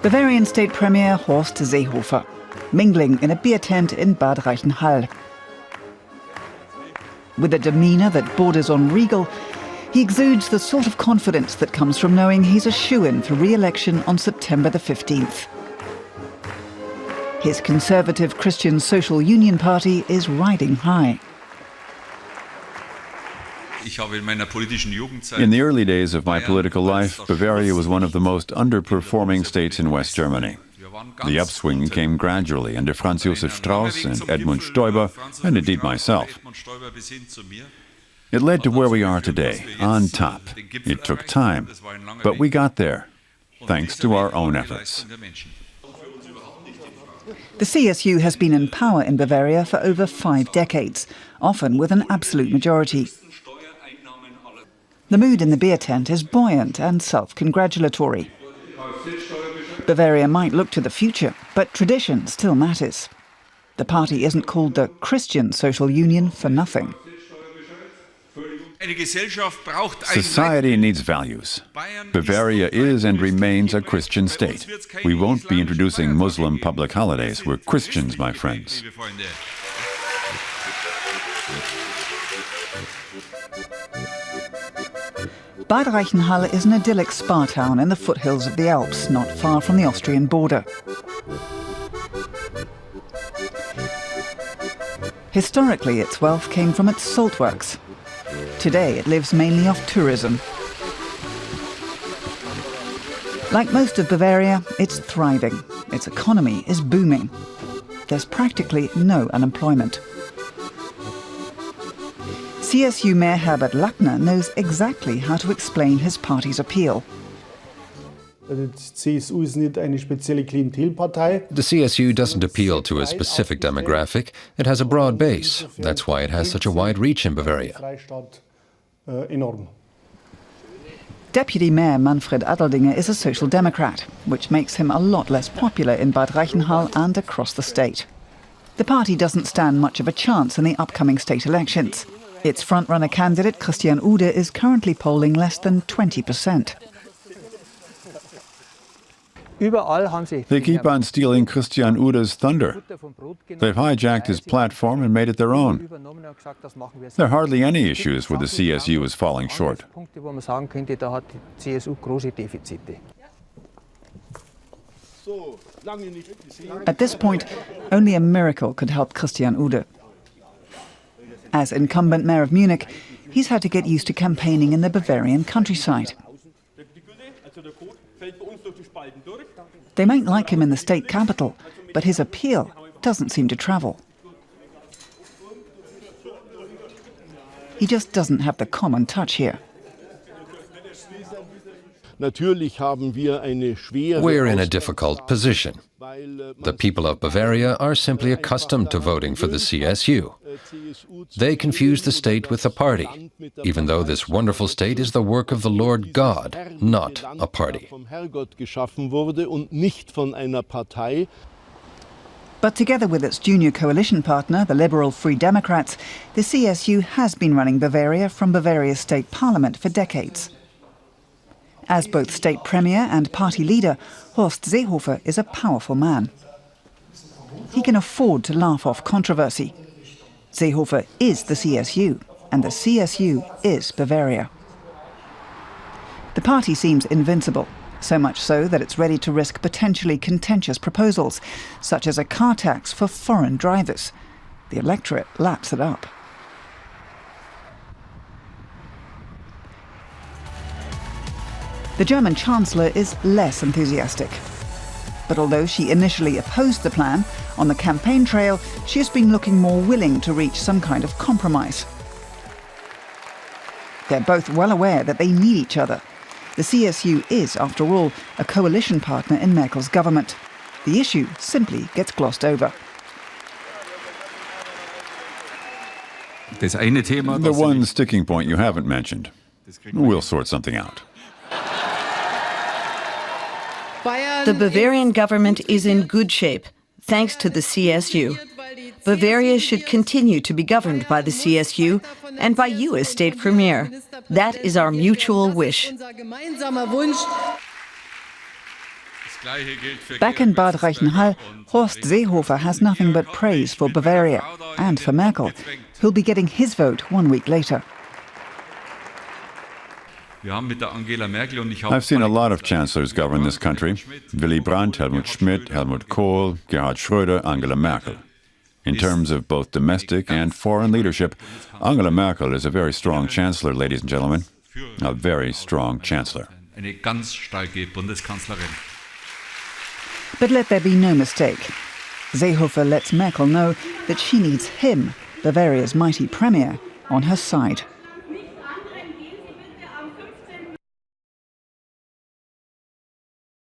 Bavarian State Premier Horst Seehofer, mingling in a beer tent in Bad Reichenhall. With a demeanour that borders on regal, he exudes the sort of confidence that comes from knowing he's a shoo-in for re-election on September the 15th. His conservative Christian Social Union Party is riding high. In the early days of my political life, Bavaria was one of the most underperforming states in West Germany. The upswing came gradually under Franz Josef Strauss and Edmund Stoiber, and indeed myself. It led to where we are today, on top. It took time, but we got there, thanks to our own efforts. The CSU has been in power in Bavaria for over 5 decades, often with an absolute majority. The mood in the beer tent is buoyant and self-congratulatory. Bavaria might look to the future, but tradition still matters. The party isn't called the Christian Social Union for nothing. Society needs values. Bavaria is and remains a Christian state. We won't be introducing Muslim public holidays. We're Christians, my friends. Bad Reichenhall is an idyllic spa town in the foothills of the Alps, not far from the Austrian border. Historically, its wealth came from its salt works. Today, it lives mainly off tourism. Like most of Bavaria, it's thriving. Its economy is booming. There's practically no unemployment. CSU Mayor Herbert Lackner knows exactly how to explain his party's appeal. The CSU doesn't appeal to a specific demographic. It has a broad base. That's why it has such a wide reach in Bavaria. Deputy Mayor Manfred Adeldinger is a social democrat, which makes him a lot less popular in Bad Reichenhall and across the state. The party doesn't stand much of a chance in the upcoming state elections. Its frontrunner candidate, Christian Ude, is currently polling less than 20%. They keep on stealing Christian Ude's thunder. They've hijacked his platform and made it their own. There are hardly any issues where the CSU is falling short. At this point, only a miracle could help Christian Ude. As incumbent mayor of Munich, he's had to get used to campaigning in the Bavarian countryside. They might like him in the state capital, but his appeal doesn't seem to travel. He just doesn't have the common touch here. We're in a difficult position. The people of Bavaria are simply accustomed to voting for the CSU. They confuse the state with the party, even though this wonderful state is the work of the Lord God, not a party. But together with its junior coalition partner, the Liberal Free Democrats, the CSU has been running Bavaria from Bavaria's state parliament for decades. As both state premier and party leader, Horst Seehofer is a powerful man. He can afford to laugh off controversy. Seehofer is the CSU, and the CSU is Bavaria. The party seems invincible, so much so that it's ready to risk potentially contentious proposals, such as a car tax for foreign drivers. The electorate laps it up. The German Chancellor is less enthusiastic. But although she initially opposed the plan, on the campaign trail, she has been looking more willing to reach some kind of compromise. They're both well aware that they need each other. The CSU is, after all, a coalition partner in Merkel's government. The issue simply gets glossed over. The one sticking point you haven't mentioned. We'll sort something out. The Bavarian government is in good shape, thanks to the CSU. Bavaria should continue to be governed by the CSU and by you as state premier. That is our mutual wish. Back in Bad Reichenhall, Horst Seehofer has nothing but praise for Bavaria and for Merkel, who'll be getting his vote 1 week later. I've seen a lot of chancellors govern this country: Willy Brandt, Helmut Schmidt, Helmut Kohl, Gerhard Schröder, Angela Merkel. In terms of both domestic and foreign leadership, Angela Merkel is a very strong chancellor, ladies and gentlemen. A very strong chancellor. But let there be no mistake. Seehofer lets Merkel know that she needs him, Bavaria's mighty premier, on her side.